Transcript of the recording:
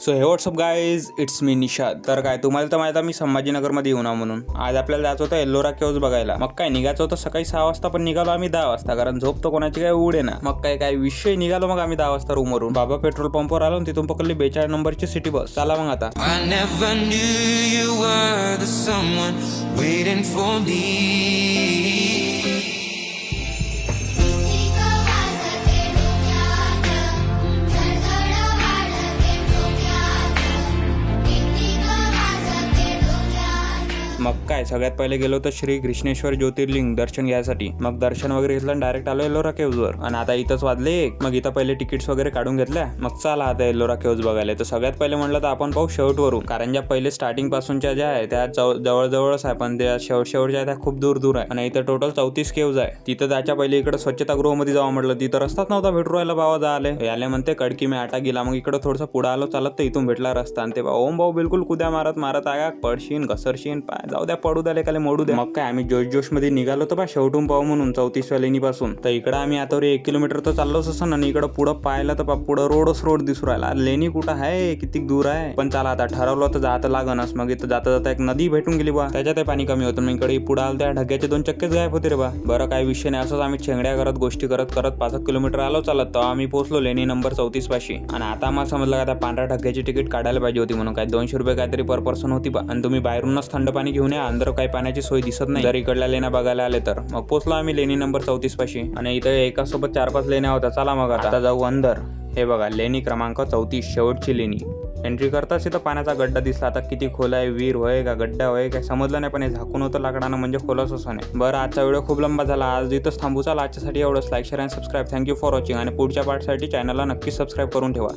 So हे WhatsApp guys, it's me Nishad. तर काय तुम्हाला तर माहिती आहे मी संभाजीनगरमध्ये येऊ ना म्हणून आज आपल्याला जायचं होतं एल्लोरा केव्ज बघायला. मग काय निघायचं होतं सकाळी 6 वाजता, पण निघालो आम्ही 10 वाजता, कारण झोप तर कोणाची काय उडे ना. मग काय विषय निघालो मग आम्ही 10 वाजता रूमवरून. बाबा पेट्रोल पंपवर आलो आणि तिथून पकडली 42 नंबरची सिटी बस. चला मग आता. I never knew you were the someone waiting for me. मग काय सगळ्यात पहिले गेलो तर श्री कृष्णेश्वर ज्योतिर्लिंग दर्शन घ्यायसाठी. मग दर्शन वगैरे घेतलं, डायरेक्ट आलो एल्लोरा केव्जवर. आणि आता इथंच वाजले 1. मग इथं पहिले तिकीट्स वगैरे काढून घेतल्या. मग चला आता एल्लोरा केव्ज बघायला. तर सगळ्यात पहिले म्हणलं तर आपण पाहू शेवटवरून, कारण ज्या पहिले स्टार्टिंग पासूनच्या ज्या आहे त्या जवळजवळच आहे, पण त्या शेवटच्या आहे त्या खूप दूर आहे. आणि इथं टोटल 34 केव्ज आहे. तिथं जायच्या पहिले इकडे स्वच्छतागृहामध्ये जावं म्हटलं, तिथं रस्ताच नव्हता भेटू राहिला. बाबा आले म्हणते कडकी मी आटा गेला. मग इकडं थोडंसं पुढं आलो चालत, तर इथून भेटला रस्ता. आणि ते ओम भाऊ बिलकुल कुद्या मारत आगा, पडशीन घसरशीन, पाय जाऊ द्या, पडू द्या एकाले मोडू द्या. मग काय आम्ही जोश मध्ये निघालो तर बा शेवटून पाहू म्हणून 34व्या लेणीपासून. तर इकडं आम्ही आता 1 किलोमीटर तर चाललोच असं. आणि इकडं पुढं पाहिलं तर पुढं रोड दिसू राहिला. लेणी कुठं आहे, किती दूर आहे. पण चला आता ठरवलं तर जाता लागणच. मग इथं जाता एक नदी भेटून गेली बा, त्याच्यात पाणी कमी होतं. मग इकडे पुढे आलं त्या ढग्याचे 2 चक्केच गायब होते रे बा. बरं काय विषय नाही, असंच आम्ही छेंगड्या करत गोष्टी करत 5 किलोमीटर आलो चालत. तर आम्ही पोहोचलो लेणी नंबर 34 पाशी. आणि आता आम्हाला समजलं का त्या पांढऱ्या ढग्याची तिकीट काढायला पाहिजे होती म्हणून. काय 200 रुपये काहीतरी पर पर्सन होती बा. आणि तुम्ही बाहेरूनच थंड पाणी घेऊन या, अंदर काही पाण्याची सोय दिसत नाही जर इकडल्या लेण्या बघायला आले तर. मग पोहोचलो आम्ही लेणी नंबर 34 पाशी. आणि इथं एकासोबत 4-5 लेण्या होत्या. चला मग आता जाऊ अंदर. हे बघा लेणी क्रमांक 34, शेवटची लेणी. एंट्री करताच इथं पाण्याचा गड्डा दिसला. आता किती खोल आहे, विहीर होय का गड्डा होय काय समजलं नाही, पण हे झाकून होतं लाकडानं, म्हणजे खोलच असं नाही. बरं आजचा व्हिडिओ खूप लंबा झाला, आज इथंच थांबू. चला आजच्यासाठी एवढंच. लाईक, शेअर आणि सबस्क्राईब. Thank you for watching. आणि पुढच्या पार्टसाठी चॅनलला नक्की सबस्क्राईब करून ठेवा.